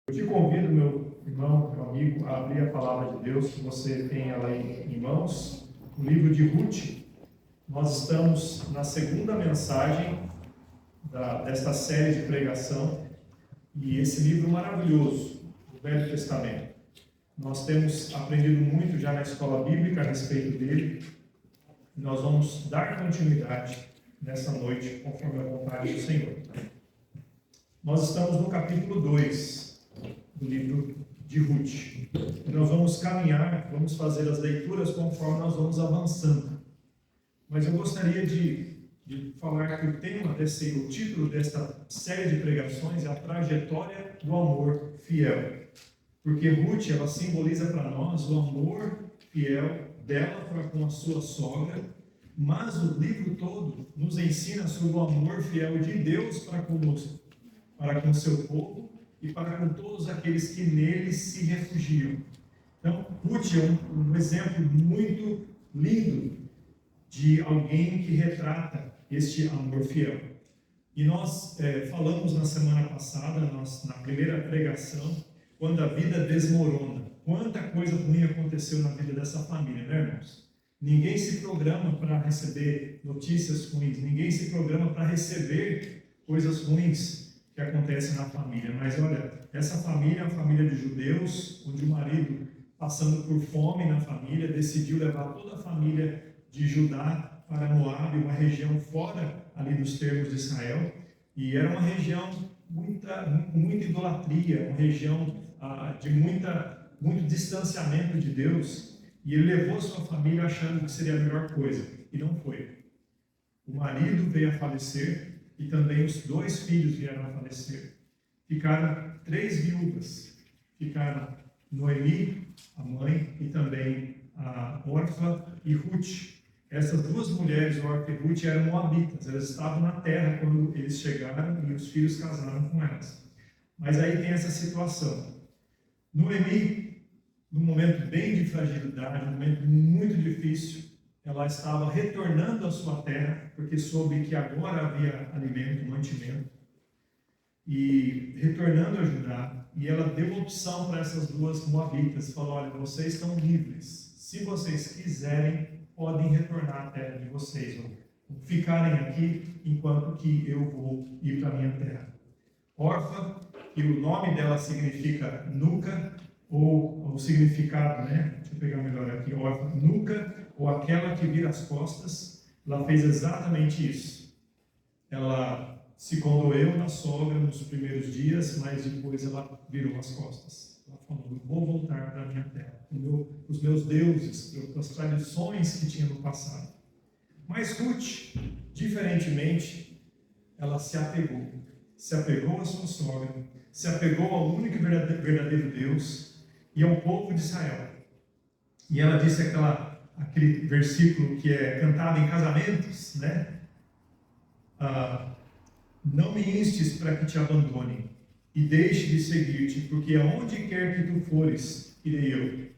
Eu te convido, meu irmão, meu amigo, a abrir a palavra de Deus, que você tem ela em mãos, o livro de Ruth. Nós estamos na segunda mensagem desta série de pregação, e esse livro maravilhoso, do Velho Testamento. Nós temos aprendido muito já na escola bíblica a respeito dele, e nós vamos dar continuidade nessa noite, conforme a vontade do Senhor. Nós estamos no capítulo 2 do livro de Ruth. E nós vamos caminhar, vamos fazer as leituras conforme nós vamos avançando. Mas eu gostaria de falar que o título desta série de pregações é a trajetória do amor fiel. Porque Ruth, ela simboliza para nós o amor fiel dela para com a sua sogra, mas o livro todo nos ensina sobre o amor fiel de Deus para conosco, para com o seu povo e para com todos aqueles que nele se refugiam. Então, Ruth é um exemplo muito lindo de alguém que retrata este amor fiel. E nós falamos na semana passada, na primeira pregação, quando a vida desmorona. Quanta coisa ruim aconteceu na vida dessa família, né, irmãos? Ninguém se programa para receber notícias ruins, ninguém se programa para receber coisas ruins que acontecem na família. Mas olha, essa família é uma família de judeus, onde o marido, passando por fome na família, decidiu levar toda a família de Judá para Moabe, uma região fora ali dos termos de Israel, e era uma região com muita idolatria, uma região de muito distanciamento de Deus, e ele levou sua família achando que seria a melhor coisa, e não foi. O marido veio a falecer, e também os 2 filhos vieram a falecer. Ficaram 3 viúvas. Ficaram Noemi, a mãe, e também a Orfa e Ruth. Essas 2 mulheres, Orfa e Ruth, eram moabitas. Elas estavam na terra quando eles chegaram e os filhos casaram com elas. Mas aí tem essa situação. Noemi, num momento bem de fragilidade, num momento muito difícil, ela estava retornando à sua terra, porque soube que agora havia alimento, mantimento, e retornando a Judá, e ela deu uma opção para essas 2 moabitas, falou: olha, vocês estão livres, se vocês quiserem, podem retornar à terra de vocês, ou ficarem aqui, enquanto que eu vou ir para a minha terra. Orfa, que o nome dela significa nuca, ou o significado, né? Deixa eu pegar melhor aqui, Orfa, nuca, ou aquela que vira as costas. Ela fez exatamente isso. Ela se condoeu na sogra nos primeiros dias, mas depois ela virou as costas. Ela falou: vou voltar para a minha terra, os meus deuses, as tradições que tinha no passado. Mas Ruth, diferentemente, ela se apegou à sua sogra, se apegou ao único e verdadeiro Deus e ao povo de Israel. E ela disse aquele versículo que é cantado em casamentos, né? Não me instes para que te abandone e deixe de seguir-te, porque aonde quer que tu fores, irei eu.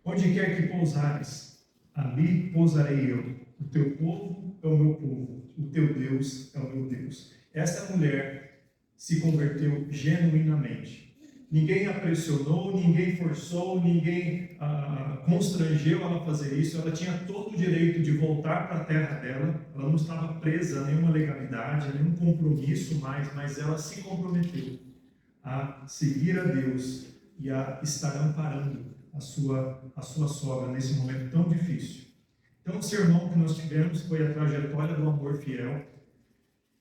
Onde quer que pousares, ali pousarei eu. O teu povo é o meu povo, o teu Deus é o meu Deus. Essa mulher se converteu genuinamente. Ninguém a pressionou, ninguém forçou, ninguém constrangeu ela a fazer isso. Ela tinha todo o direito de voltar para a terra dela. Ela não estava presa a nenhuma legalidade, a nenhum compromisso mais, mas ela se comprometeu a seguir a Deus e a estar amparando a sua sogra nesse momento tão difícil. Então, o sermão que nós tivemos foi a trajetória do amor fiel.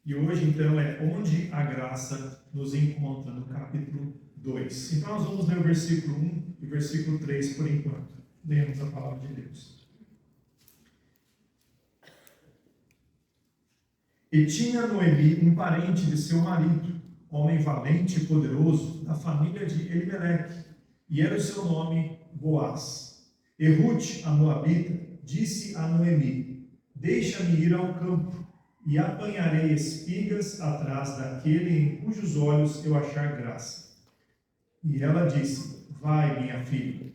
E hoje, então, é onde a graça nos encontra, no capítulo 2. Então, nós vamos ler o versículo 1 e o versículo 3 por enquanto. Lemos a palavra de Deus. E tinha Noemi um parente de seu marido, homem valente e poderoso, da família de Elimeleque, e era o seu nome Boaz. E Ruth, a moabita, disse a Noemi: deixa-me ir ao campo, e apanharei espigas atrás daquele em cujos olhos eu achar graça. E ela disse: vai, minha filha.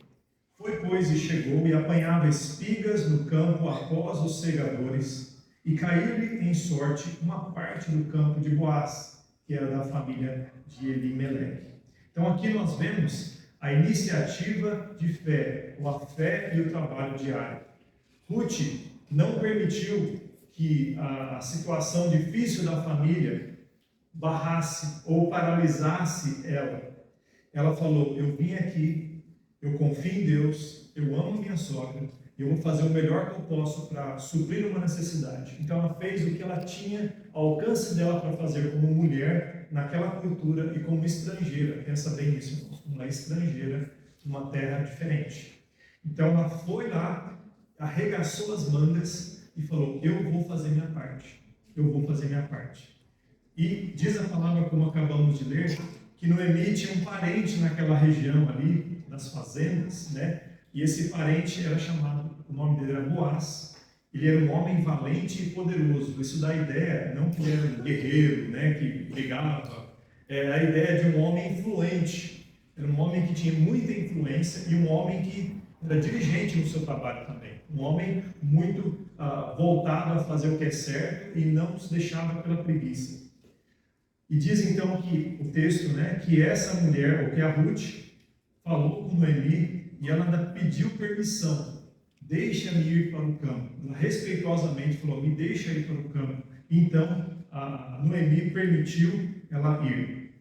Foi, pois, e chegou, e apanhava espigas no campo após os segadores, e caiu-lhe em sorte uma parte do campo de Boaz, que era da família de Elimeleque. Então aqui nós vemos a iniciativa de fé, ou a fé e o trabalho diário. Ruth não permitiu que a situação difícil da família barrasse ou paralisasse ela. Ela falou: eu vim aqui, eu confio em Deus, eu amo minha sogra, eu vou fazer o melhor que eu posso para suprir uma necessidade. Então ela fez o que ela tinha ao alcance dela para fazer como mulher naquela cultura e como estrangeira. Pensa bem nisso, irmãos, uma estrangeira numa terra diferente. Então ela foi lá, arregaçou as mangas e falou: eu vou fazer minha parte, eu vou fazer minha parte. E diz a palavra, como acabamos de ler, que Noemi tinha um parente naquela região ali, nas fazendas, né? E esse parente era chamado, o nome dele era Boaz. Ele era um homem valente e poderoso. Isso dá a ideia, não que ele era um guerreiro, né, que brigava, era a ideia de um homem influente. Era um homem que tinha muita influência e um homem que era dirigente no seu trabalho também. Um homem muito voltado a fazer o que é certo e não se deixava pela preguiça. E diz então que o texto, né, que essa mulher, ou que a Ruth, falou com Noemi e ela ainda pediu permissão. Deixa-me ir para o campo. Ela respeitosamente falou: me deixa ir para o campo. Então a Noemi permitiu ela ir.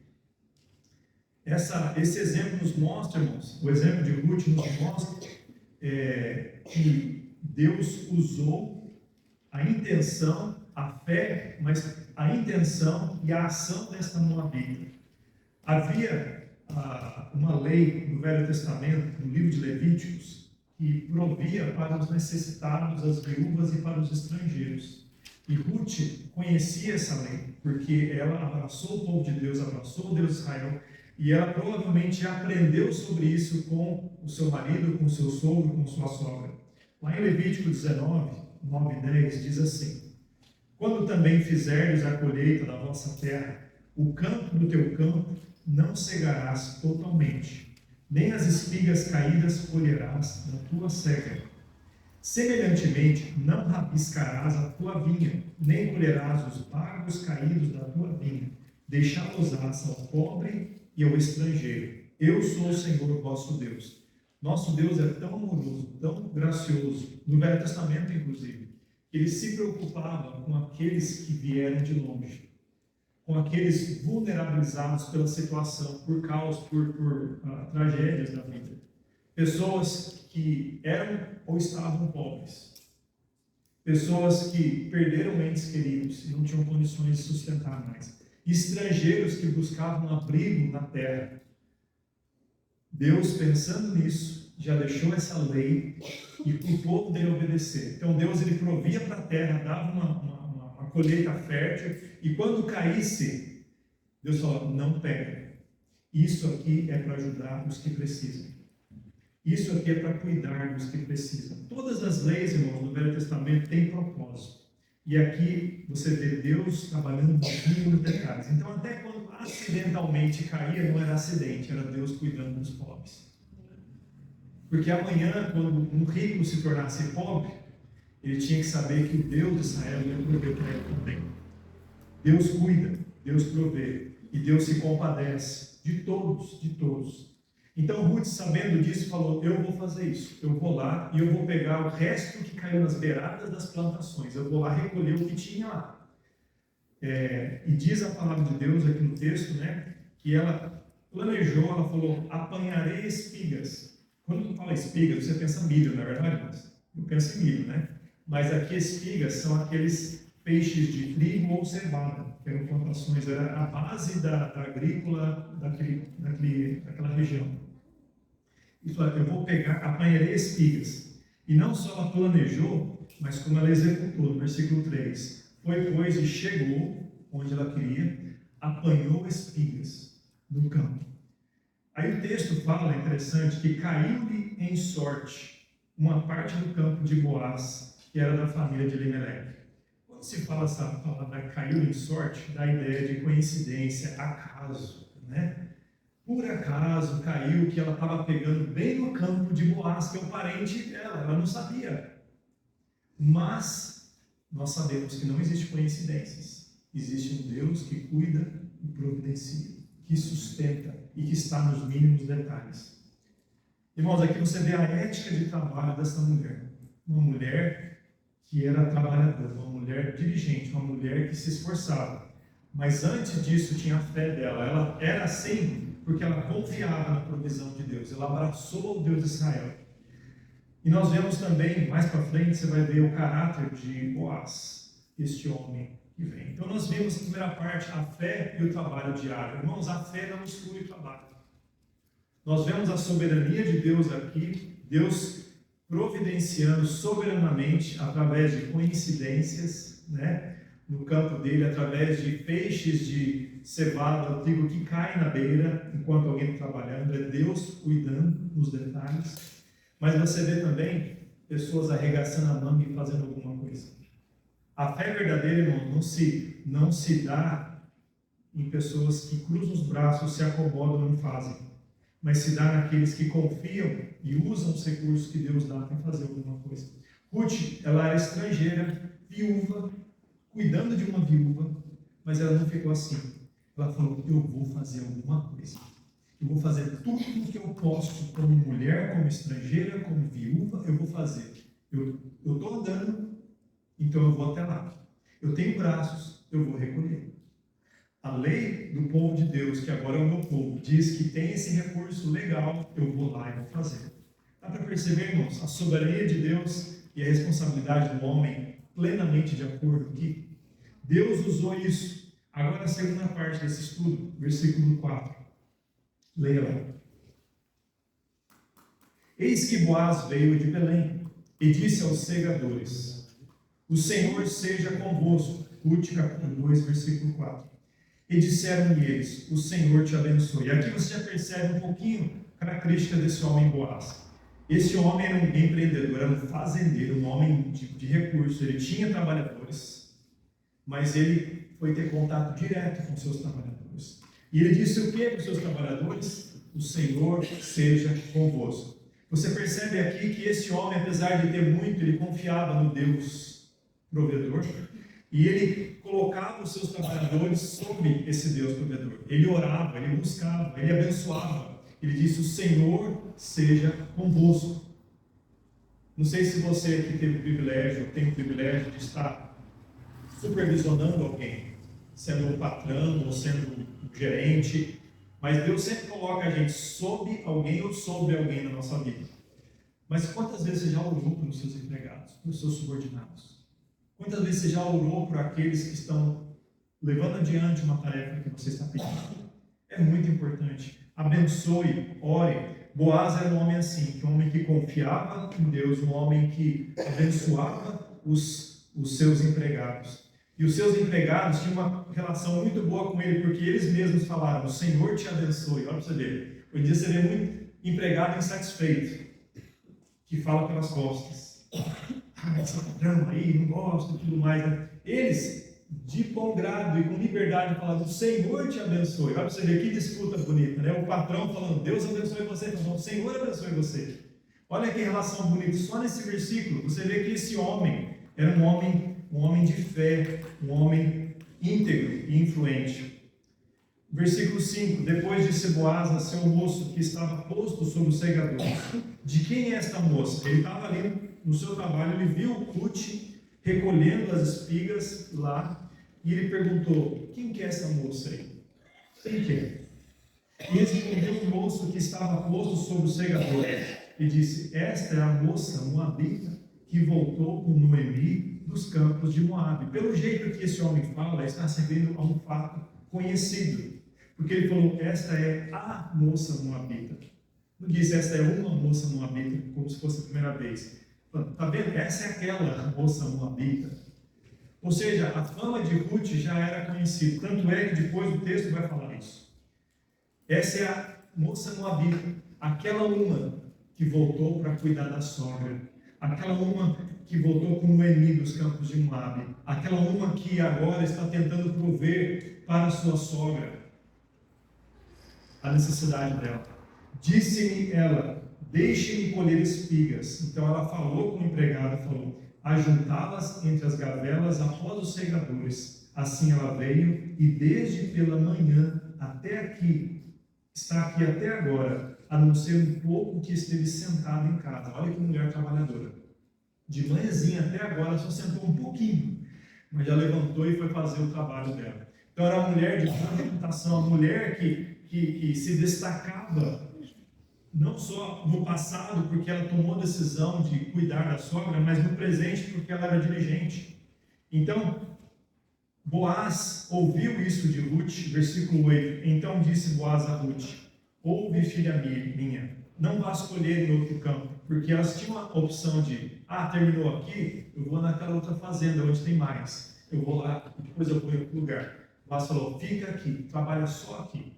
Esse exemplo nos mostra, irmãos, o exemplo de Ruth nos mostra que Deus usou a intenção, a fé, mas a intenção e a ação desta moabita. Havia uma lei no Velho Testamento, no livro de Levíticos, que provia para os necessitados, as viúvas e para os estrangeiros. E Ruth conhecia essa lei, porque ela abraçou o povo de Deus, abraçou o Deus de Israel, e ela provavelmente aprendeu sobre isso com o seu marido, com o seu sogro, com sua sogra. Lá em Levítico 19, 9 e 10, diz assim: quando também fizerdes a colheita da vossa terra, o campo do teu campo não cegarás totalmente, nem as espigas caídas colherás na tua cega. Semelhantemente, não rabiscarás a tua vinha, nem colherás os bagos caídos da tua vinha, deixá-los-ás ao pobre e ao estrangeiro. Eu sou o Senhor vosso Deus. Nosso Deus é tão amoroso, tão gracioso, no Velho Testamento inclusive, que ele se preocupava com aqueles que vieram de longe, com aqueles vulnerabilizados pela situação, por causa, por tragédias da vida. Pessoas que eram ou estavam pobres. Pessoas que perderam entes queridos e não tinham condições de sustentar mais. Estrangeiros que buscavam abrigo na terra. Deus, pensando nisso, já deixou essa lei e para o povo dele obedecer. Então Deus, ele provia para a terra, dava uma colheita fértil, e quando caísse, Deus falava: não pega. Isso aqui é para ajudar os que precisam. Isso aqui é para cuidar dos que precisam. Todas as leis, irmãos, do Velho Testamento têm propósito. E aqui você vê Deus trabalhando nos mínimos detalhes. Então, até quando acidentalmente caía, não era acidente, era Deus cuidando dos pobres. Porque amanhã, quando um rico se tornasse pobre, ele tinha que saber que o Deus de Israel ia prover para ele também. Deus cuida, Deus provê, e Deus se compadece de todos, de todos. Então Ruth, sabendo disso, falou: eu vou fazer isso, eu vou lá e eu vou pegar o resto que caiu nas beiradas das plantações, eu vou lá recolher o que tinha lá. E diz a palavra de Deus aqui no texto, né, que ela planejou, ela falou: apanharei espigas. Quando fala espigas, você pensa milho, na verdade? Eu penso em milho, né? Mas aqui espigas são aqueles peixes de trigo ou cevada, que eram plantações, era a base da agrícola daquela região. E falou: eu vou pegar, apanharei espigas. E não só ela planejou, mas como ela executou, no versículo 3. Foi, pois, e chegou onde ela queria, apanhou espigas no campo. Aí o texto fala, é interessante, que caiu-lhe em sorte uma parte do campo de Boaz, que era da família de Elimeleque. Quando se fala essa palavra caiu em sorte, dá a ideia de coincidência, acaso, né? Por acaso caiu que ela estava pegando bem no campo de Boaz, que é o parente dela, ela não sabia. Mas nós sabemos que não existe coincidências. Existe um Deus que cuida e providencia. que sustenta e que está nos mínimos detalhes. Irmãos, aqui você vê a ética de trabalho dessa mulher. Uma mulher que era trabalhadora, uma mulher diligente, uma mulher que se esforçava. Mas antes disso tinha a fé dela. Ela era assim porque ela confiava na provisão de Deus. Ela abraçou o Deus de Israel. E nós vemos também, mais para frente, você vai ver o caráter de Boaz, este homem que vem. Então nós vemos na primeira parte a fé e o trabalho diário. Irmãos, a fé não exclui o trabalho. Nós vemos a soberania de Deus aqui, Deus providenciando soberanamente, através de coincidências, no campo dele, através de feixes de cevada, o trigo que cai na beira, enquanto alguém está trabalhando, é Deus cuidando nos detalhes. Mas você vê também pessoas arregaçando a manga e fazendo alguma coisa. A fé verdadeira, irmão, não se dá em pessoas que cruzam os braços, se acomodam e não fazem. Mas se dá naqueles que confiam e usam os recursos que Deus dá para fazer alguma coisa. Ruth, ela era estrangeira, viúva, cuidando de uma viúva, mas ela não ficou assim. Ela falou, eu vou fazer alguma coisa. Eu vou fazer tudo o que eu posso como mulher, como estrangeira, como viúva, eu vou fazer. Eu estou andando, então eu vou até lá. Eu tenho braços, eu vou recolher. A lei do povo de Deus, que agora é o meu povo, diz que tem esse recurso legal, eu vou lá e vou fazer. Dá para perceber, irmãos, a soberania de Deus e a responsabilidade do homem plenamente de acordo aqui? Deus usou isso. Agora a segunda parte desse estudo, versículo 4. Leia lá. Eis que Boaz veio de Belém e disse aos segadores, o Senhor seja convosco. Ruth capítulo 2, versículo 4. E disseram-lhe eles, o Senhor te abençoe. E aqui você já percebe um pouquinho a característica desse homem Boaz. Esse homem era um empreendedor, era um fazendeiro, um homem de recursos. Ele tinha trabalhadores, mas ele foi ter contato direto com seus trabalhadores. E ele disse o que para os seus trabalhadores? O Senhor seja convosco. Você percebe aqui que esse homem, apesar de ter muito, ele confiava no Deus provedor. E ele colocava os seus trabalhadores sob esse Deus provedor. Ele orava, ele buscava, ele abençoava. Ele disse, o Senhor seja convosco. Não sei se você aqui teve o privilégio, tem o privilégio de estar supervisionando alguém, sendo um patrão ou sendo um gerente, mas Deus sempre coloca a gente sob alguém ou sobre alguém na nossa vida. Mas quantas vezes você já orou pelos seus empregados, pelos seus subordinados? Quantas vezes você já orou por aqueles que estão levando adiante uma tarefa que você está pedindo? É muito importante. Abençoe, ore. Boaz era um homem assim, um homem que confiava em Deus, um homem que abençoava os seus empregados. E os seus empregados tinham uma relação muito boa com ele, porque eles mesmos falaram, o Senhor te abençoe. Olha para você ver. Hoje em dia você vê muito empregado insatisfeito, que fala pelas costas. Esse patrão aí, não gosto e tudo mais. Né? Eles, de bom grado e com liberdade, falaram, o Senhor te abençoe. Olha para você ver que disputa bonita, né? O patrão falando, Deus abençoe você, falando, o Senhor abençoe você. Olha que relação bonita. Só nesse versículo, você vê que esse homem era um homem de fé, um homem íntegro e influente. Versículo 5, depois disse Boaz a seu moço que estava posto sobre os segadores. De quem é esta moça? Ele estava ali no seu trabalho, ele viu Ruth recolhendo as espigas lá, e ele perguntou, quem que é essa moça aí? Quem que é? E respondeu o moço que estava posto sobre os segadores, e disse, esta é a moça moabita que voltou com Noemi dos campos de Moabe. Pelo jeito que esse homem fala, está se referindo a um fato conhecido, porque ele falou, esta é a moça moabita. Não diz, esta é uma moça moabita, como se fosse a primeira vez. Está vendo? Essa é aquela moça moabita. Ou seja, a fama de Ruth já era conhecida. Tanto é que depois o texto vai falar isso. Essa é a moça moabita. Aquela uma que voltou para cuidar da sogra. Aquela uma que voltou com Noemi dos campos de Moabe. Aquela uma que agora está tentando prover para a sua sogra a necessidade dela. Disse-me ela, deixe-me colher espigas. Então ela falou com o empregado, falou, ajuntá-las entre as gavelas após os segadores. Assim ela veio e desde pela manhã até aqui, está aqui até agora, a não ser um pouco que esteve sentada em casa. Olha que mulher trabalhadora. De manhãzinha até agora só sentou um pouquinho, mas já levantou e foi fazer o trabalho dela. Então era uma mulher de boa reputação, uma mulher que se destacava, não só no passado, porque ela tomou a decisão de cuidar da sogra, mas no presente, porque ela era diligente. Então, Boaz ouviu isso de Ruth, versículo 8. Então disse Boaz a Ruth: ouve, filha minha, não vá escolher em outro campo, porque elas tinham a opção de, terminou aqui, eu vou naquela outra fazenda onde tem mais, eu vou lá, depois eu vou em outro lugar. Boaz falou: fica aqui, trabalha só aqui,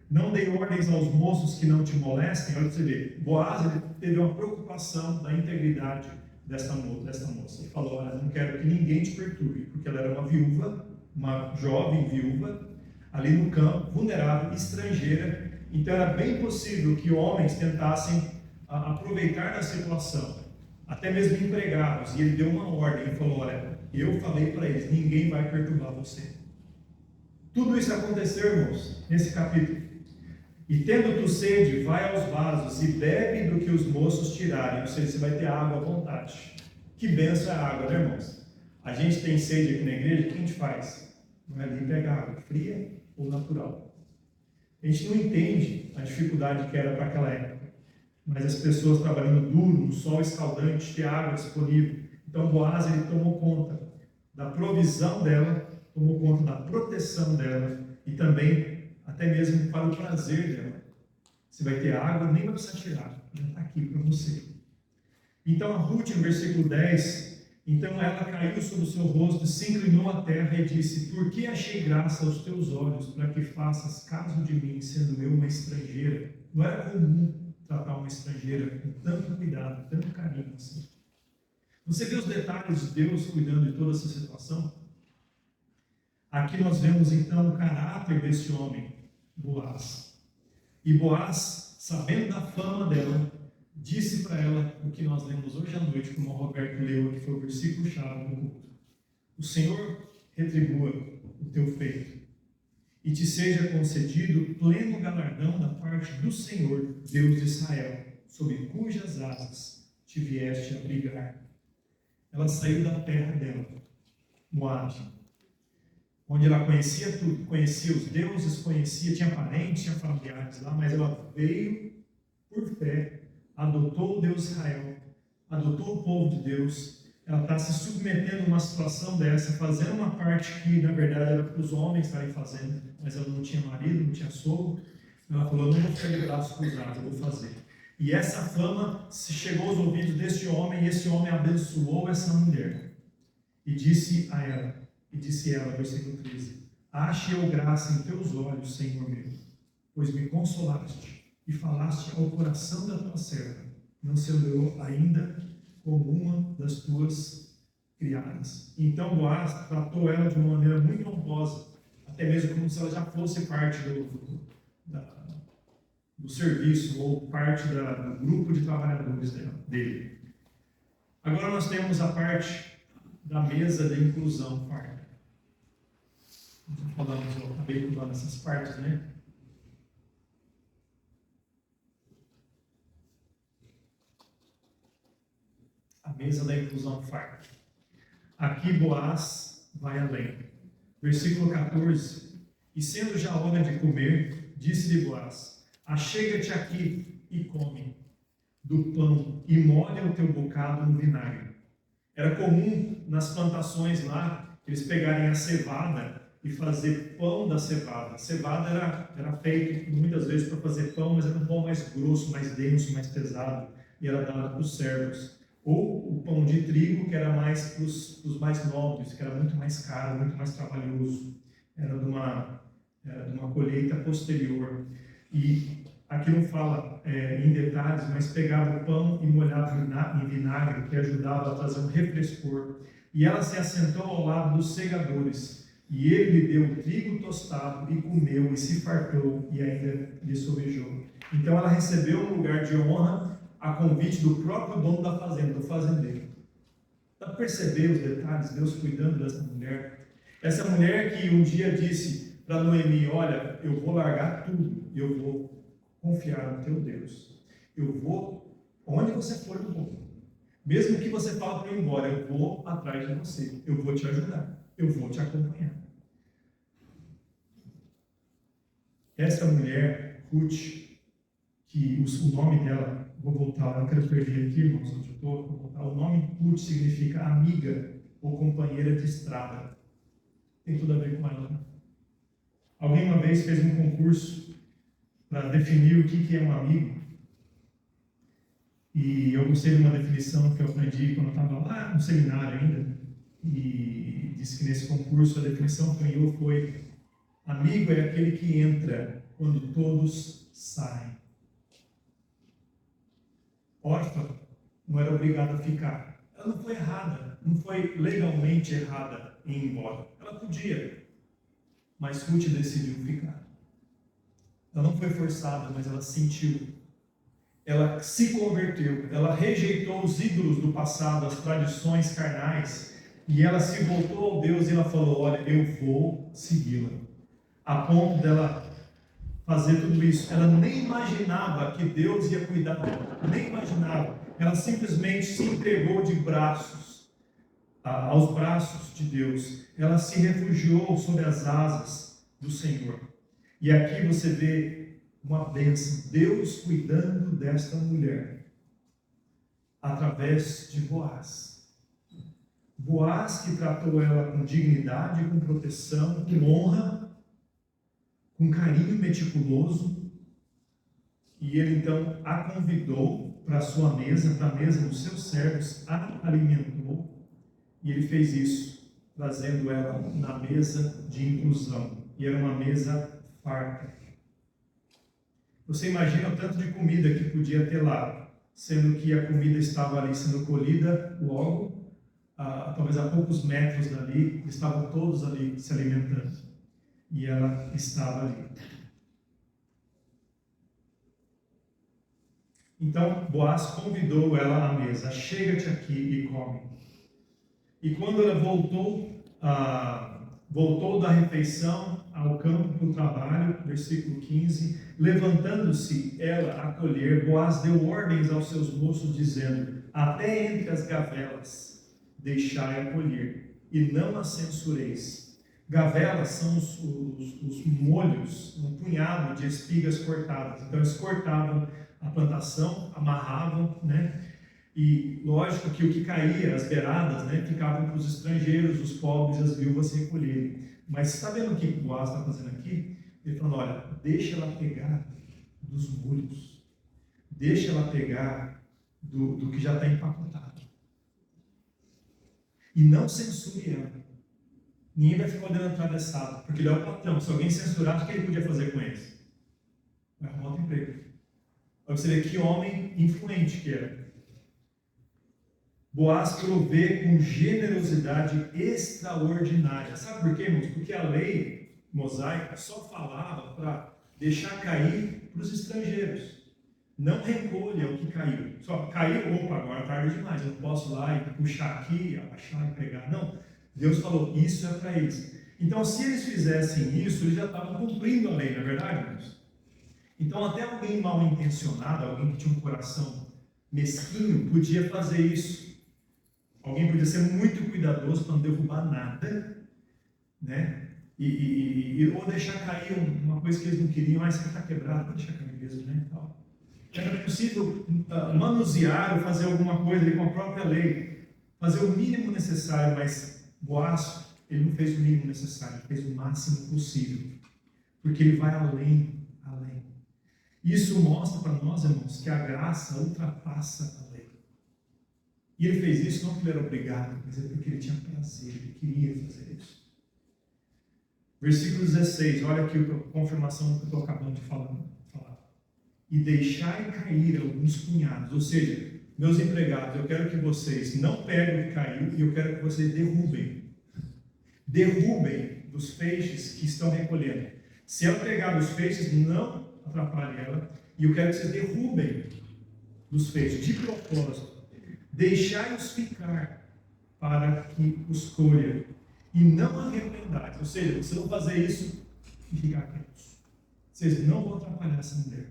Não dei ordens aos moços que não te molestem. Olha você ver, Boaz ele teve uma preocupação da integridade desta moça. Ele falou: olha, não quero que ninguém te perturbe, porque ela era uma viúva, uma jovem viúva, ali no campo, vulnerável, estrangeira. Então era bem possível que homens tentassem aproveitar da situação, até mesmo empregados. E ele deu uma ordem, ele falou: olha, eu falei para eles, ninguém vai perturbar você. Tudo isso aconteceu, irmãos, nesse capítulo. E tendo tu sede, vai aos vasos e bebe do que os moços tirarem. Ou seja, você vai ter água à vontade. Que benção é a água, né, irmãos? A gente tem sede aqui na igreja, o que a gente faz? Vai ali pegar água, fria ou natural. A gente não entende a dificuldade que era para aquela época. Mas as pessoas trabalhando duro, no sol escaldante, ter água disponível. Então Boaz, ele tomou conta da provisão dela, tomou conta da proteção dela e também até mesmo para o prazer dela. Você vai ter água, nem vai precisar tirar, já está aqui para você. Então a Ruth, no versículo 10, então ela caiu sobre o seu rosto, se inclinou à terra e disse: por que achei graça aos teus olhos, para que faças caso de mim, sendo eu uma estrangeira? Não era comum tratar uma estrangeira com tanto cuidado, tanto carinho assim. Você vê os detalhes de Deus cuidando de toda essa situação? Aqui nós vemos então o caráter desse homem, Boaz. E Boaz, sabendo da fama dela, disse para ela o que nós lemos hoje à noite, como o Roberto leu, que foi o versículo-chave do culto: o Senhor retribua o teu feito, e te seja concedido pleno galardão da parte do Senhor, Deus de Israel, sob cujas asas te vieste a abrigar. Ela saiu da terra dela, Moabe, onde ela conhecia tudo, conhecia os deuses, tinha parentes, tinha familiares lá, mas ela veio por fé, adotou o Deus Israel, adotou o povo de Deus. Ela está se submetendo a uma situação dessa, fazendo uma parte que na verdade era para os homens estarem fazendo, mas ela não tinha marido, não tinha sogro. Ela falou: não vou ficar de braços cruzados, eu vou fazer. E essa fama se chegou aos ouvidos deste homem, e esse homem abençoou essa mulher e disse ela, versículo 13: ache eu graça em teus olhos, Senhor meu, pois me consolaste e falaste ao coração da tua serva, não sendo eu ainda como uma das tuas criadas. Então Boaz tratou ela de uma maneira muito honrosa, até mesmo como se ela já fosse parte do serviço ou parte do grupo de trabalhadores dele. Agora nós temos a parte da mesa de inclusão farta. Eu acabei pulando essas partes, né? A mesa da inclusão farta. Aqui Boaz vai além. Versículo 14: e sendo já hora de comer, disse-lhe Boaz: achega-te aqui e come do pão e molha o teu bocado no vinagre. Era comum nas plantações lá eles pegarem a cevada e fazer pão da cevada. A cevada era feito muitas vezes para fazer pão, mas era um pão mais grosso, mais denso, mais pesado, e era dado para os servos. Ou o pão de trigo, que era mais para os mais nobres, que era muito mais caro, muito mais trabalhoso. Era de uma colheita posterior. E aqui não fala em detalhes, mas pegava o pão e molhava em vinagre, que ajudava a trazer um refrescor. E ela se assentou ao lado dos segadores, e ele lhe deu o trigo tostado, e comeu, e se fartou, e ainda lhe sovejou. Então ela recebeu um lugar de honra a convite do próprio dono da fazenda, do fazendeiro. Dá para perceber os detalhes, Deus cuidando dessa mulher? Essa mulher que um dia disse: para Noemi: olha, eu vou largar tudo, eu vou confiar no teu Deus. Eu vou, onde você for, eu vou. Mesmo que você fale para eu ir embora, eu vou atrás de você, eu vou te ajudar, eu vou te acompanhar. Essa mulher, Ruth, que o nome dela, vou voltar, eu não quero perder aqui, irmãos, onde eu estou, vou voltar. O nome Ruth significa amiga ou companheira de estrada. Tem tudo a ver com ela. Alguém uma vez fez um concurso para definir o que é um amigo. E eu gostei de uma definição que eu aprendi quando eu estava lá no seminário ainda. E disse que nesse concurso a definição que ganhou foi: amigo é aquele que entra quando todos saem. Órfã não era obrigada a ficar. Ela não foi errada, não foi legalmente errada em ir embora. Ela podia, mas Ruth decidiu ficar. Ela não foi forçada, mas ela sentiu. Ela se converteu, ela rejeitou os ídolos do passado, as tradições carnais, e ela se voltou ao Deus e ela falou: olha, eu vou segui-la. A ponto dela fazer tudo isso. Ela nem imaginava que Deus ia cuidar dela, nem imaginava. Ela simplesmente se entregou de braços, aos braços de Deus. Ela se refugiou sob as asas do Senhor. E aqui você vê uma bênção, Deus cuidando desta mulher, através de Boaz. Boaz que tratou ela com dignidade, com proteção, com honra, com carinho meticuloso, e ele então a convidou para a sua mesa, para a mesa dos seus servos, a alimentou, e ele fez isso, trazendo ela na mesa de inclusão, e era uma mesa farta. Você imagina o tanto de comida que podia ter lá, sendo que a comida estava ali sendo colhida logo, talvez a poucos metros dali, estavam todos ali se alimentando. E ela estava ali. Então Boaz convidou ela à mesa: chega-te aqui e come. E quando ela voltou da refeição ao campo para o trabalho, versículo 15, levantando-se ela a colher, Boaz deu ordens aos seus moços, dizendo: até entre as gavelas deixai a colher, e não a censureis. Gavelas são os molhos, um punhado de espigas cortadas. Então eles cortavam a plantação, amarravam, né? E lógico que o que caía, as beiradas, né, ficavam para os estrangeiros, os pobres, as viúvas recolherem. Mas está vendo o que o Boaz está fazendo aqui? Ele falando: olha, deixa ela pegar dos molhos, deixa ela pegar do que já está empacotado. E não censure ela. Ninguém vai ficar olhando atravessado, porque ele é o patrão. Se alguém censurar, o que ele podia fazer com eles? Vai arrumar outro emprego. Para você ver que homem influente que era. Boaz provê com generosidade extraordinária. Sabe por quê, irmãos? Porque a lei mosaica só falava para deixar cair para os estrangeiros. Não recolha o que caiu. Só caiu, opa, agora é tarde demais, eu não posso ir lá e puxar aqui, abaixar e pegar. Não. Deus falou: isso é para eles. Então, se eles fizessem isso, eles já estavam cumprindo a lei, não é verdade, irmãos? Então, até alguém mal intencionado, alguém que tinha um coração mesquinho, podia fazer isso. Alguém podia ser muito cuidadoso para não derrubar nada, né? Ou deixar cair uma coisa que eles não queriam. Isso aqui está quebrado, vou deixar cair mesmo, né? Era possível manusear ou fazer alguma coisa ali com a própria lei, fazer o mínimo necessário, mas Boaz, ele não fez o mínimo necessário, ele fez o máximo possível, porque ele vai além. Isso mostra para nós, irmãos, que a graça ultrapassa a lei. E ele fez isso não porque ele era obrigado, mas é porque ele tinha prazer, ele queria fazer isso. Versículo 16, olha aqui a confirmação do que eu estou acabando de falar. E deixai cair alguns punhados, ou seja, meus empregados, eu quero que vocês não peguem o que caiu e eu quero que vocês derrubem. Derrubem dos feixes que estão recolhendo. Se ela pegar dos feixes, não atrapalhe ela. E eu quero que vocês derrubem dos feixes, de propósito. Deixai-os ficar para que os colha. E não arrependais. Ou seja, vocês vão fazer isso e ficar quietos. Vocês não vão atrapalhar essa mulher.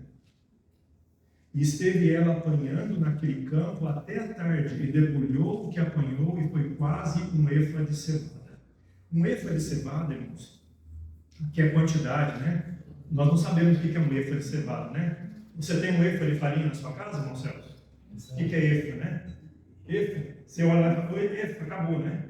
E esteve ela apanhando naquele campo até a tarde, e debulhou o que apanhou, e foi quase um efa de cevada. Um efa de cevada, irmãos, que é quantidade, né? Nós não sabemos o que é um efa de cevada, né? Você tem um efa de farinha na sua casa, irmão Celso? O que é efa, né? Efa, você olha lá e fala, efa, acabou, né?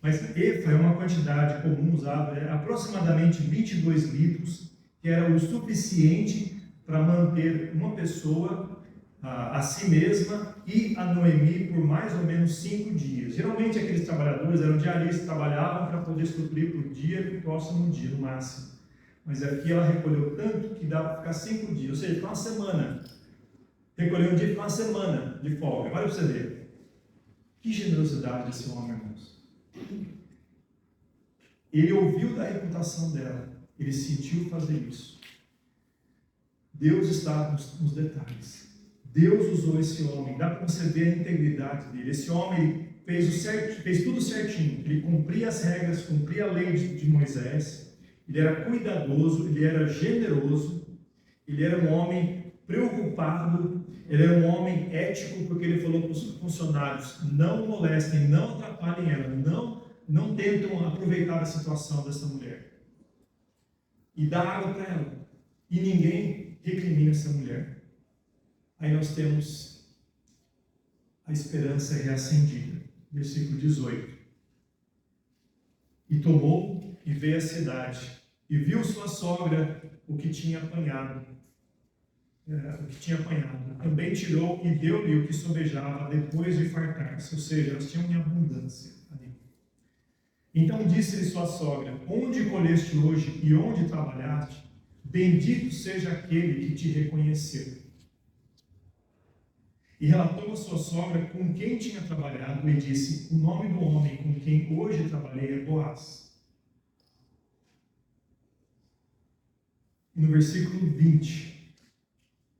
Mas efa é uma quantidade comum usada, é aproximadamente 22 litros, que era o suficiente para manter uma pessoa a si mesma e a Noemi por mais ou menos 5 dias. Geralmente aqueles trabalhadores eram diaristas, trabalhavam para poder suprir para o dia e para o próximo dia, no máximo. Mas aqui ela recolheu tanto que dá para ficar 5 dias, ou seja, para uma semana. Recolheu um dia para uma semana de folga. Olha para você ver. Que generosidade desse homem, irmãos. Ele ouviu da reputação dela, ele sentiu fazer isso. Deus está nos detalhes. Deus usou esse homem, dá para você ver a integridade dele. Esse homem fez tudo certinho, ele cumpria as regras, cumpria a lei de Moisés, ele era cuidadoso, ele era generoso, ele era um homem preocupado, ele era um homem ético, porque ele falou para os funcionários, não molestem, não atrapalhem ela, não tentam aproveitar a situação dessa mulher. E dá água para ela. E ninguém recrimina essa mulher. Aí nós temos a esperança reacendida. Versículo 18. E tomou e veio à cidade, e viu sua sogra o que tinha apanhado. Também tirou e deu-lhe o que sobejava depois de fartar-se, ou seja, elas tinham em abundância ali. Então disse-lhe sua sogra, onde colheste hoje e onde trabalhaste? Bendito seja aquele que te reconheceu. E relatou a sua sogra com quem tinha trabalhado e disse, o nome do homem com quem hoje trabalhei é Boaz. E no versículo 20,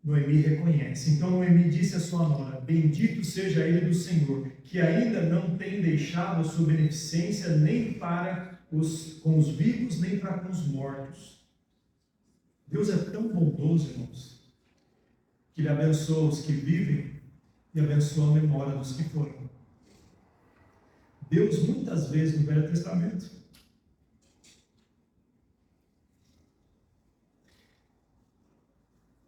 Noemi reconhece. Então Noemi disse à sua nora, bendito seja ele do Senhor, que ainda não tem deixado a sua beneficência nem para com os vivos, nem para com os mortos. Deus é tão bondoso, irmãos, que Ele abençoa os que vivem e abençoa a memória dos que foram. Deus, muitas vezes no Velho Testamento,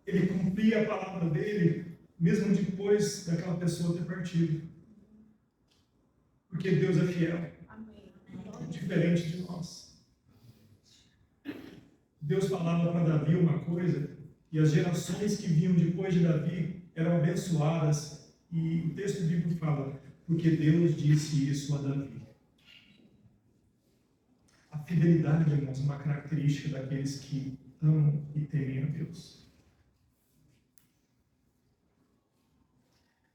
Ele cumpria a palavra dele, mesmo depois daquela pessoa ter partido. Porque Deus é fiel. Amém. Diferente de nós. Deus falava para Davi uma coisa, e as gerações que vinham depois de Davi eram abençoadas. E o texto bíblico fala, porque Deus disse isso a Davi. A fidelidade, irmãos, é uma característica daqueles que amam e temem a Deus.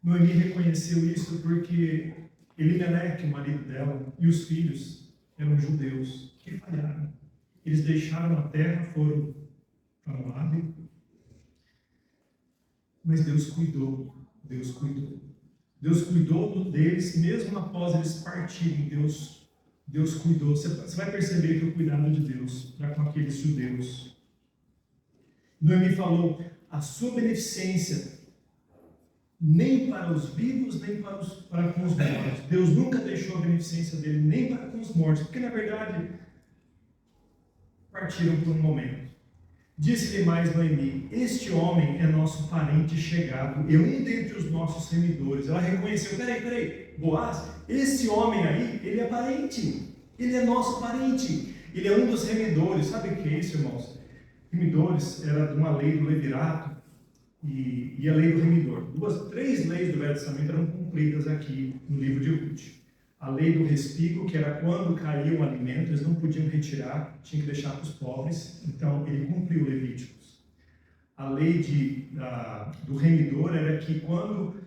Noemi reconheceu isso porque Elimeleque, o marido dela, e os filhos eram judeus que falharam. Eles deixaram a terra, foram para Moabe, mas Deus cuidou. Deus cuidou deles, mesmo após eles partirem. Deus cuidou. Você vai perceber que o cuidado de Deus para com aqueles judeus. Noemi falou, a sua beneficência nem para os vivos, nem para com os mortos. Deus nunca deixou a beneficência dele nem para com os mortos, porque na verdade partiram por um momento. Disse-lhe mais Noemi, este homem é nosso parente chegado, e um dentre os nossos remidores. Ela reconheceu, peraí, Boaz, esse homem aí, ele é parente, ele é nosso parente, ele é um dos remidores. Sabe o que é isso, irmãos? Remidores era de uma lei do levirato e a lei do remidor. 3 leis do Velho Testamento eram cumpridas aqui no livro de Ruth. A lei do respigo, que era quando caía o alimento, eles não podiam retirar, tinha que deixar para os pobres, então ele cumpriu Levíticos. A lei do remidor era que quando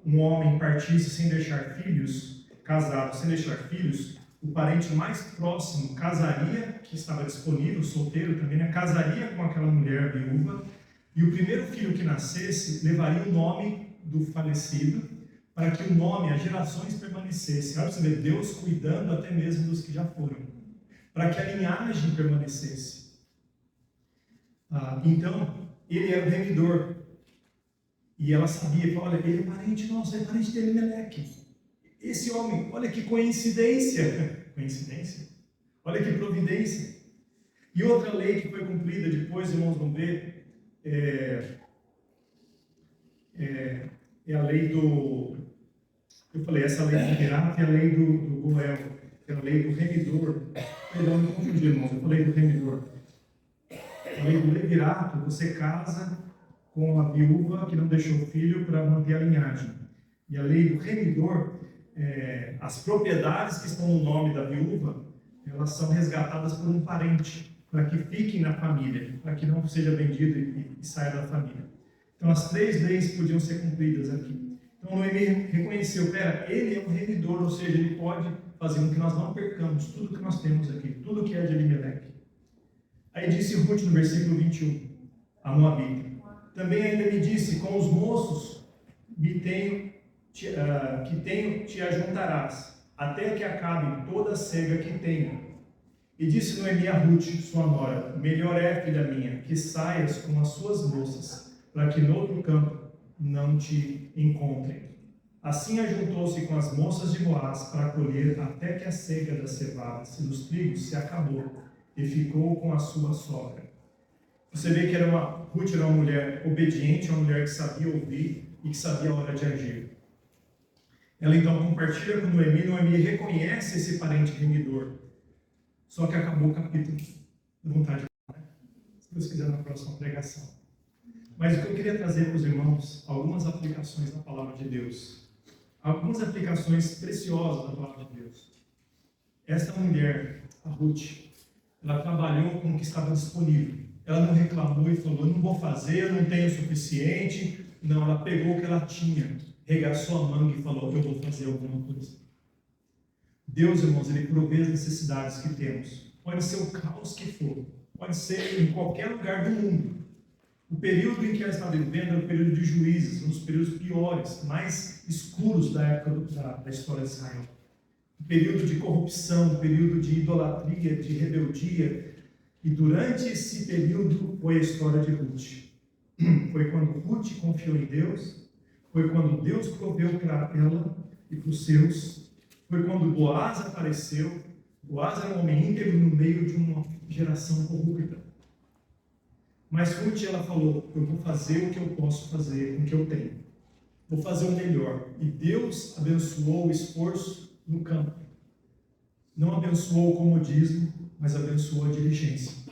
um homem partisse sem deixar filhos, casado sem deixar filhos, o parente mais próximo casaria, que estava disponível, solteiro também, né, casaria com aquela mulher viúva, e o primeiro filho que nascesse levaria o nome do falecido, para que o nome, as gerações permanecessem. Olha para você ver, Deus cuidando até mesmo dos que já foram. para que a linhagem permanecesse. Então, ele era o remidor. E ela sabia, falou, olha, ele é parente nosso, é parente de Elimeleque. Esse homem, olha que coincidência. Coincidência? Olha que providência. E outra lei que foi cumprida depois, irmãos, vão ver, é a lei do... Eu falei, essa lei do Pirato é a lei do Goel, é a lei do remidor. Perdão, me confundi, irmãos, eu falei do remidor. A lei do levirato, você casa com a viúva que não deixou filho para manter a linhagem. E a lei do remidor, as propriedades que estão no nome da viúva, elas são resgatadas por um parente, para que fiquem na família, para que não seja vendido e saia da família. Então, as 3 leis podiam ser cumpridas aqui. Então, Noemi reconheceu, ele é um remidor, ou seja, ele pode fazer com que nós não percamos tudo que nós temos aqui, tudo que é de Elimeleque. Aí disse Ruth no versículo 21, a Moabita, também ainda me disse, com os moços que te ajuntarás, até que acabe toda a cega que tenho. E disse Noemi a Ruth, sua nora, melhor é, filha minha, que saias com as suas moças, para que no outro campo não te encontrem. Assim ajuntou-se com as moças de Boaz para colher até que a cega das cevadas e dos trigos se acabou, e ficou com a sua sogra. Você vê que Ruth era uma mulher obediente, uma mulher que sabia ouvir e que sabia a hora de agir. Ela então compartilha com Noemi reconhece esse parente remidor. Só que acabou o capítulo. Dá vontade de falar, né? Se Deus quiser, na próxima pregação. Mas o que eu queria trazer para os irmãos, algumas aplicações da palavra de Deus. Algumas aplicações preciosas da palavra de Deus. Esta mulher, a Ruth, ela trabalhou com o que estava disponível. Ela não reclamou e falou, não vou fazer, eu não tenho o suficiente. Não, ela pegou o que ela tinha, regaçou a manga e falou, eu vou fazer alguma coisa. Deus, irmãos, Ele provê as necessidades que temos. Pode ser o caos que for, pode ser em qualquer lugar do mundo. O período em que ela estava vivendo era o período de Juízes, um dos períodos piores, mais escuros da época da história de Israel. Um período de corrupção, um período de idolatria, de rebeldia. E durante esse período foi a história de Ruth. Foi quando Ruth confiou em Deus, foi quando Deus proveu para ela e para os seus. Foi quando Boaz apareceu. Boaz era um homem íntegro no meio de uma geração corrupta. Mas Ruth, ela falou, eu vou fazer o que eu posso fazer com o que eu tenho. Vou fazer o melhor. E Deus abençoou o esforço no campo. Não abençoou o comodismo, mas abençoou a diligência.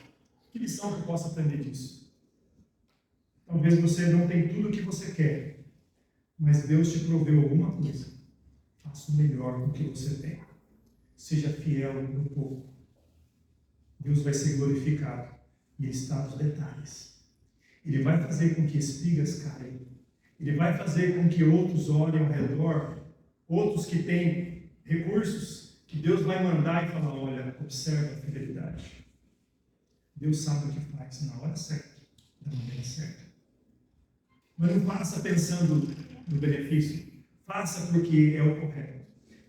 Que lição que eu posso aprender disso? Talvez você não tenha tudo o que você quer, mas Deus te proveu alguma coisa. Faça o melhor do que você tem. Seja fiel no pouco. Deus vai ser glorificado. E Ele está nos detalhes. Ele vai fazer com que espigas caiam. Ele vai fazer com que outros olhem ao redor, outros que têm recursos, que Deus vai mandar e falar, olha, observa a fidelidade. Deus sabe o que faz na hora certa, da maneira certa. Mas não faça pensando no benefício. Faça porque é o correto.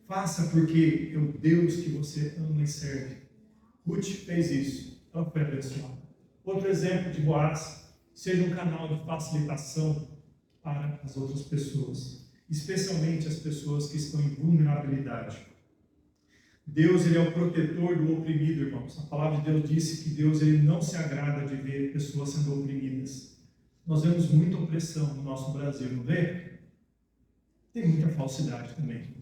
Faça porque é o Deus que você ama e serve. Ruth fez isso. Ela foi abençoada. Outro exemplo de Boaz, seja um canal de facilitação para as outras pessoas, especialmente as pessoas que estão em vulnerabilidade. Deus, Ele é o protetor do oprimido, irmãos. A palavra de Deus disse que Deus, Ele não se agrada de ver pessoas sendo oprimidas. Nós vemos muita opressão no nosso Brasil, não vê? Tem muita falsidade também.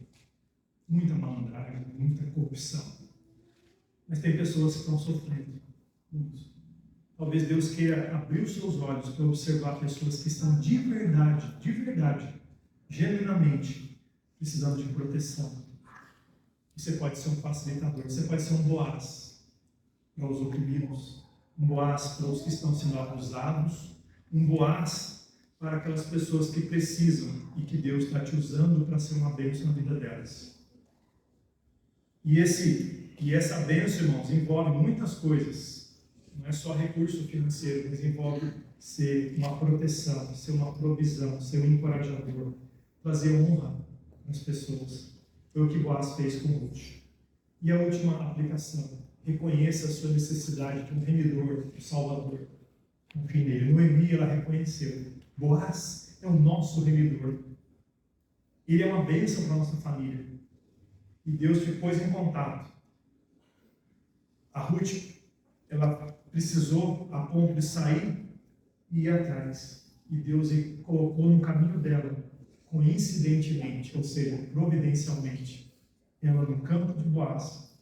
Muita malandragem, muita corrupção. Mas tem pessoas que estão sofrendo. Talvez Deus queira abrir os seus olhos para observar pessoas que estão de verdade, genuinamente, precisando de proteção. Você pode ser um facilitador, você pode ser um Boaz para os oprimidos, um Boaz para os que estão sendo abusados, um Boaz para aquelas pessoas que precisam e que Deus está te usando para ser uma bênção na vida delas. E essa bênção, irmãos, envolve muitas coisas. Não é só recurso financeiro, mas envolve ser uma proteção, ser uma provisão, ser um encorajador, trazer honra às pessoas. Foi o que Boaz fez com Ruth. E a última aplicação. reconheça a sua necessidade de um remidor, um salvador. Confie nele. Noemi, ela reconheceu. Boaz é o nosso remidor. Ele é uma bênção para a nossa família. E Deus te pôs em contato. A Ruth, ela precisou a ponto de sair e ir atrás. E Deus colocou no caminho dela, coincidentemente, ou seja, providencialmente, ela no campo de Boaz.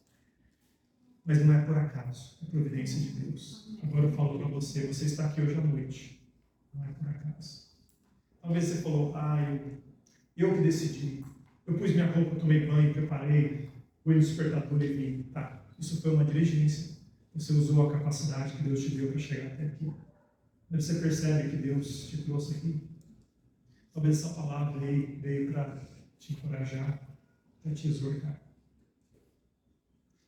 Mas não é por acaso, é providência de Deus. Agora eu falo para você, você está aqui hoje à noite. Não é por acaso. Talvez você falou, eu que decidi. Eu pus minha roupa, tomei banho, preparei, fui no despertador e vim. Tá, isso foi uma diligência. Você usou a capacidade que Deus te deu para chegar até aqui. Mas você percebe que Deus te trouxe aqui? Talvez essa palavra veio para te encorajar, para te exortar.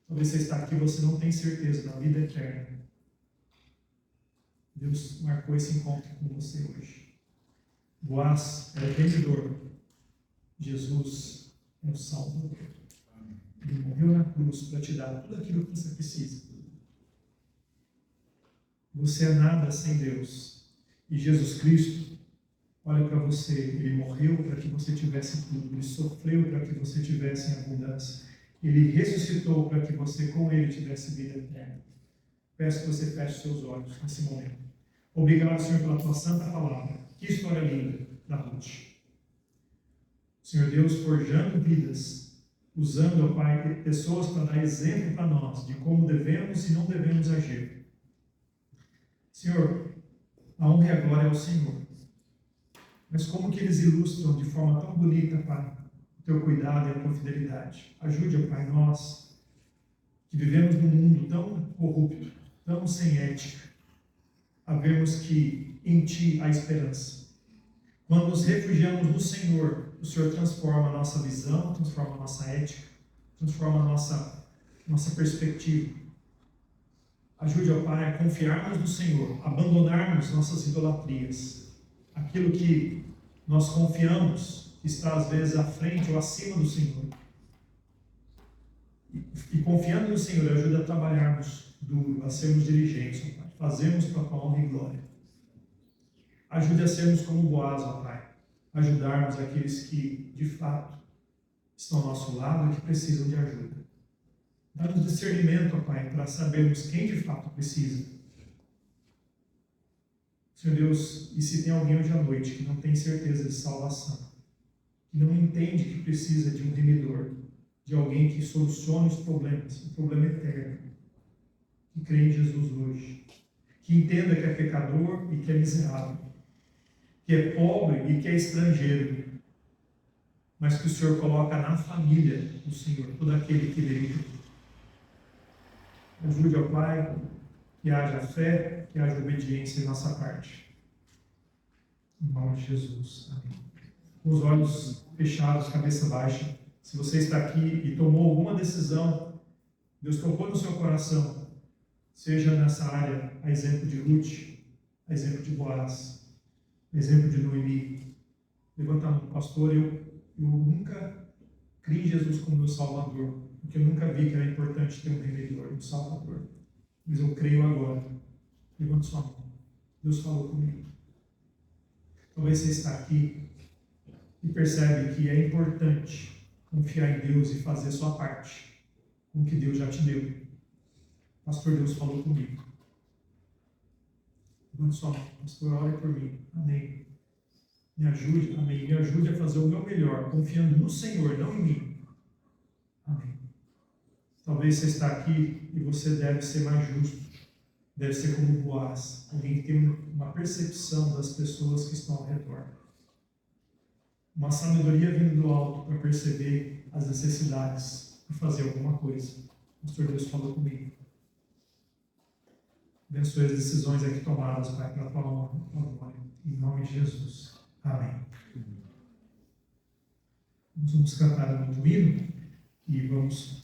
Talvez você está aqui e você não tem certeza da vida eterna. Deus marcou esse encontro com você hoje. Boaz é o remidor. Jesus é o Salvador. Ele morreu na cruz para te dar tudo aquilo que você precisa. Você é nada sem Deus. E Jesus Cristo olha para você. Ele morreu para que você tivesse tudo. Ele sofreu para que você tivesse em abundância. Ele ressuscitou para que você com Ele tivesse vida eterna. Peço que você feche seus olhos nesse momento. Obrigado, Senhor, pela tua santa palavra. Que história linda da Ruth. Senhor Deus, forjando vidas, usando, ó Pai, pessoas para dar exemplo para nós de como devemos e não devemos agir. Senhor, a honra e a glória é ao Senhor. Mas como que eles ilustram de forma tão bonita, Pai, o teu cuidado e a tua fidelidade. Ajude, ó Pai, nós que vivemos num mundo tão corrupto, tão sem ética, a vermos que em Ti há esperança. Quando nos refugiamos no Senhor, o Senhor transforma a nossa visão, transforma a nossa ética, transforma a nossa perspectiva. Ajude, ó Pai, a confiarmos no Senhor, abandonarmos nossas idolatrias. Aquilo que nós confiamos está às vezes à frente ou acima do Senhor. E confiando no Senhor, ajuda a trabalharmos duro, a sermos diligentes, ó Pai. Fazemos para a tua honra e glória. Ajude a sermos como Boaz, ó Pai. Ajudarmos aqueles que, de fato, estão ao nosso lado e que precisam de ajuda. Dá-nos discernimento, ó Pai, para sabermos quem de fato precisa. Senhor Deus, e se tem alguém hoje à noite que não tem certeza de salvação, que não entende que precisa de um remidor, de alguém que solucione os problemas, o problema eterno, que crê em Jesus hoje, que entenda que é pecador e que é miserável, que é pobre e que é estrangeiro, mas que o Senhor coloca na família do Senhor, todo aquele que dele. Ajude, ó Pai, que haja fé, que haja obediência em nossa parte. Em nome de Jesus. Amém. Com os olhos fechados, cabeça baixa, se você está aqui e tomou alguma decisão, Deus tocou no seu coração, seja nessa área, a exemplo de Ruth, a exemplo de Boaz, exemplo de Noemi. Levanta a mão, pastor, eu nunca criei em Jesus como meu Salvador, porque eu nunca vi que era importante ter um remedor, um Salvador. Mas eu creio agora. Levanta sua mão. Deus falou comigo. Talvez você está aqui e percebe que é importante confiar em Deus e fazer a sua parte com o que Deus já te deu. Pastor, Deus falou comigo. Levanta sua mão. Pastor, ore por mim. Amém. Me ajude, amém. Me ajude a fazer o meu melhor, confiando no Senhor, não em mim. Amém. Talvez você está aqui e você deve ser mais justo. Deve ser como Boaz, alguém que tem uma percepção das pessoas que estão ao redor. Uma sabedoria vindo do alto para perceber as necessidades e fazer alguma coisa. O Pastor Deus falou comigo. Abençoe as decisões aqui tomadas, Pai, para a tua honra e tua glória. Em nome de Jesus. Amém. Nós vamos cantar um hino e vamos